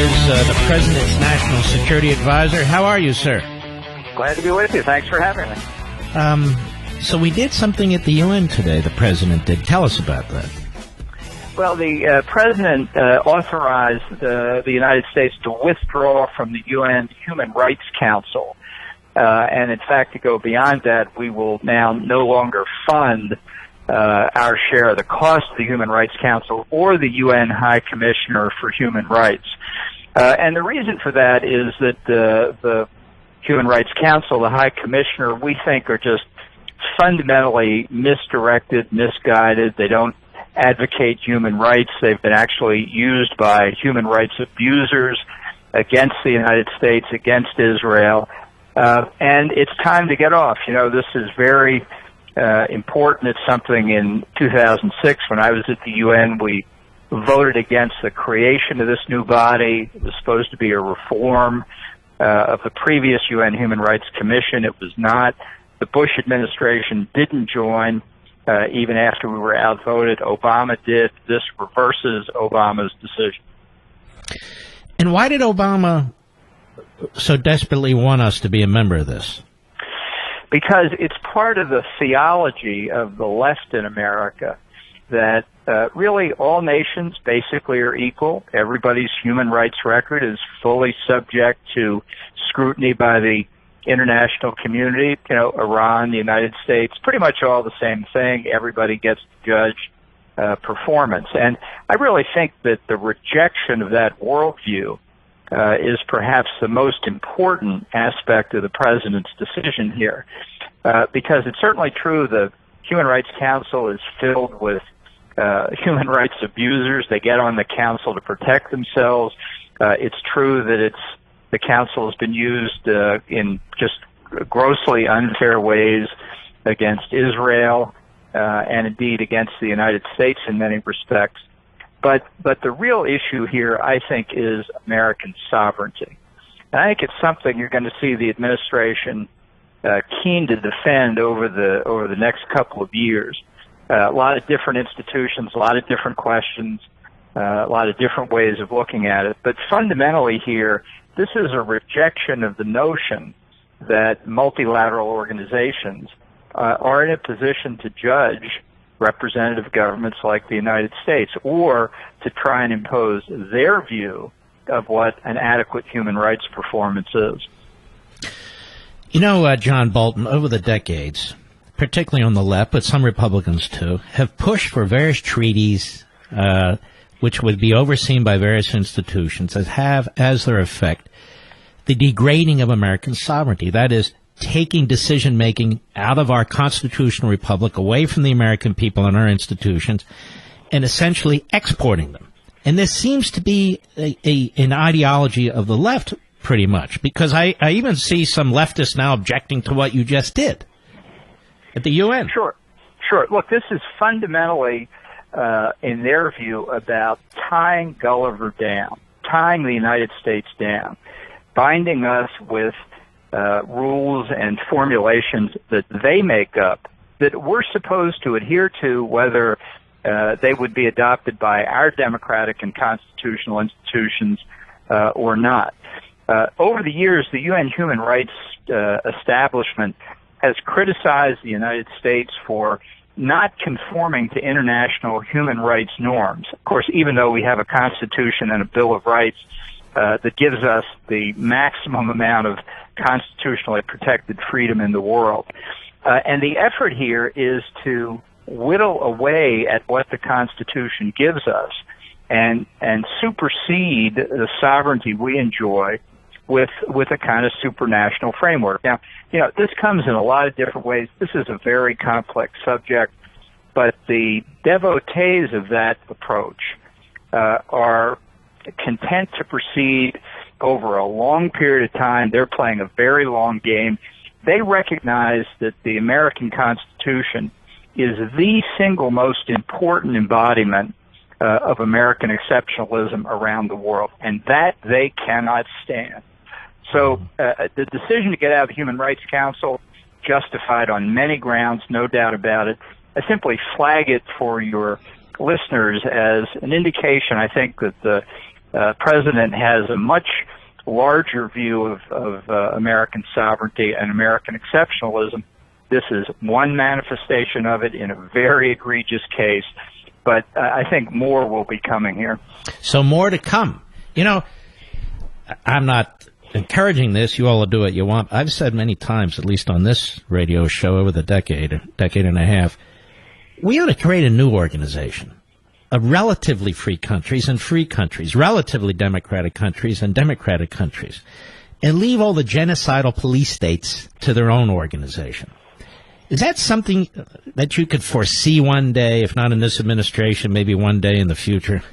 is the President's National Security Advisor. How are you, sir? Glad to be with you. Thanks for having me. So we did something at the UN today, the President did. Tell us about that. Well, the President authorized the United States to withdraw from the UN Human Rights Council. And in fact, to go beyond that, we will now no longer fund our share of the cost of the Human Rights Council or the UN High Commissioner for Human Rights. And the reason for that is that the Human Rights Council, the High Commissioner, we think are just fundamentally misdirected, misguided. They don't advocate human rights. They've been actually used by human rights abusers against the United States, against Israel. And it's time to get off. You know, this is very important. It's something in 2006 when I was at the UN, we voted against the creation of this new body. It was supposed to be a reform of the previous UN Human Rights Commission. It was not. The Bush administration didn't join even after we were outvoted. Obama did. This reverses Obama's decision. And why did Obama so desperately want us to be a member of this? Because it's part of the theology of the left in America that really all nations basically are equal. Everybody's human rights record is fully subject to scrutiny by the international community. You know, Iran, the United States, pretty much all the same thing. Everybody gets to judge performance. And I really think that the rejection of that worldview is perhaps the most important aspect of the President's decision here. Because it's certainly true the Human Rights Council is filled with human rights abusers. They get on the council to protect themselves. It's true that the council has been used in just grossly unfair ways against Israel and indeed against the United States in many respects. But the real issue here, I think, is American sovereignty. And I think it's something you're going to see the administration keen to defend over the next couple of years. A lot of different institutions, a lot of different questions, a lot of different ways of looking at it. But fundamentally here, this is a rejection of the notion that multilateral organizations are in a position to judge representative governments like the United States, or to try and impose their view of what an adequate human rights performance is. You know, John Bolton, over the decades, particularly on the left, but some Republicans too, have pushed for various treaties which would be overseen by various institutions that have as their effect the degrading of American sovereignty. That is, taking decision-making out of our constitutional republic, away from the American people and our institutions, and essentially exporting them. And this seems to be an ideology of the left, pretty much, because I even see some leftists now objecting to what you just did at the UN. Sure. Look, this is fundamentally, in their view, about tying Gulliver down, tying the United States down, binding us with rules and formulations that they make up that we're supposed to adhere to, whether they would be adopted by our democratic and constitutional institutions or not. Over the years, the UN Human Rights establishment has criticized the United States for not conforming to international human rights norms. Of course, even though we have a Constitution and a Bill of Rights that gives us the maximum amount of constitutionally protected freedom in the world. And the effort here is to whittle away at what the Constitution gives us and supersede the sovereignty we enjoy with a kind of supranational framework. Now, you know, this comes in a lot of different ways. This is a very complex subject, but the devotees of that approach are content to proceed over a long period of time. They're playing a very long game. They recognize that the American Constitution is the single most important embodiment of American exceptionalism around the world, and that they cannot stand. So the decision to get out of the Human Rights Council, justified on many grounds, no doubt about it. I simply flag it for your listeners as an indication, I think, that the president has a much larger view of American sovereignty and American exceptionalism. This is one manifestation of it in a very egregious case, but I think more will be coming here. So more to come. You know, I'm not encouraging this. You all will do what you want. I've said many times, at least on this radio show over the decade and a half, we ought to create a new organization of relatively free countries and free countries, relatively democratic countries and democratic countries, and leave all the genocidal police states to their own organization. Is that something that you could foresee one day, if not in this administration, maybe one day in the future?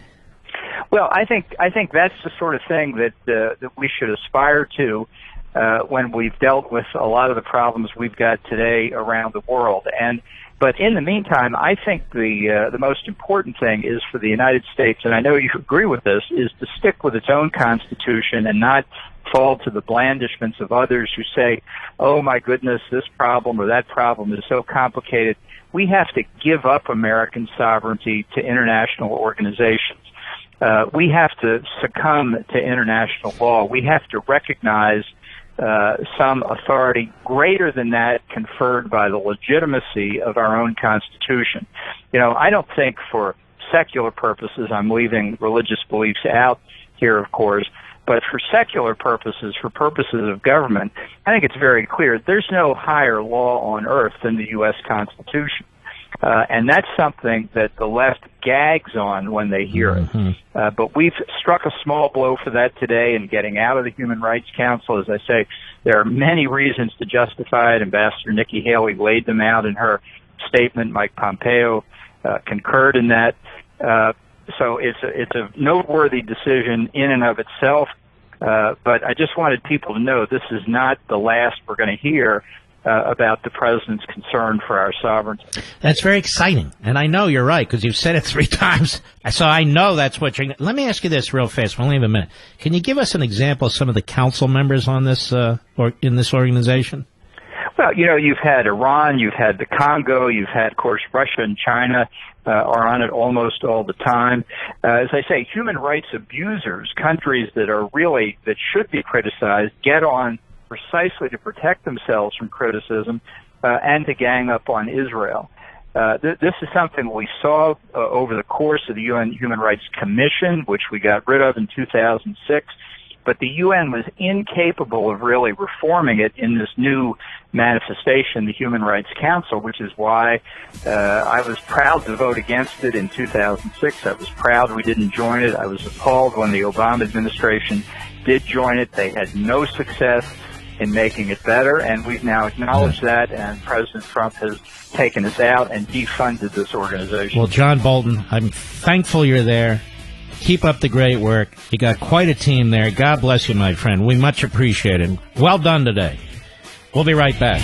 Well, I think that's the sort of thing that we should aspire to when we've dealt with a lot of the problems we've got today around the world. But in the meantime, I think the most important thing is for the United States, and I know you agree with this, is to stick with its own constitution and not fall to the blandishments of others who say, oh my goodness, this problem or that problem is so complicated. We have to give up American sovereignty to international organizations. We have to succumb to international law. We have to recognize some authority greater than that conferred by the legitimacy of our own Constitution. You know, I don't think for secular purposes, I'm leaving religious beliefs out here, of course, but for secular purposes, for purposes of government, I think it's very clear there's no higher law on earth than the U.S. Constitution. And that's something that the left gags on when they hear it. But we've struck a small blow for that today in getting out of the Human Rights Council. As I say, there are many reasons to justify it. Ambassador Nikki Haley laid them out in her statement. Mike Pompeo concurred in that. So it's a noteworthy decision in and of itself. But I just wanted people to know this is not the last we're going to hear about the president's concern for our sovereignty. That's very exciting. And I know you're right, because you've said it 3 times. So I know that's what you're... Let me ask you this real fast. We'll only have a minute. Can you give us an example of some of the council members on this or in this organization? Well, you know, you've had Iran, you've had the Congo, you've had, of course, Russia and China are on it almost all the time. As I say, human rights abusers, countries that should be criticized, get on precisely to protect themselves from criticism and to gang up on Israel. This is something we saw over the course of the UN Human Rights Commission, which we got rid of in 2006. But the UN was incapable of really reforming it in this new manifestation, the Human Rights Council, which is why I was proud to vote against it in 2006. I was proud we didn't join it. I was appalled when the Obama administration did join it. They had no success in making it better, and we've now acknowledged that, and President Trump has taken us out and defunded this organization. Well, John Bolton, I'm thankful you're there. Keep up the great work. You got quite a team there. God bless you, my friend. We much appreciate it. Well done today. We'll be right back.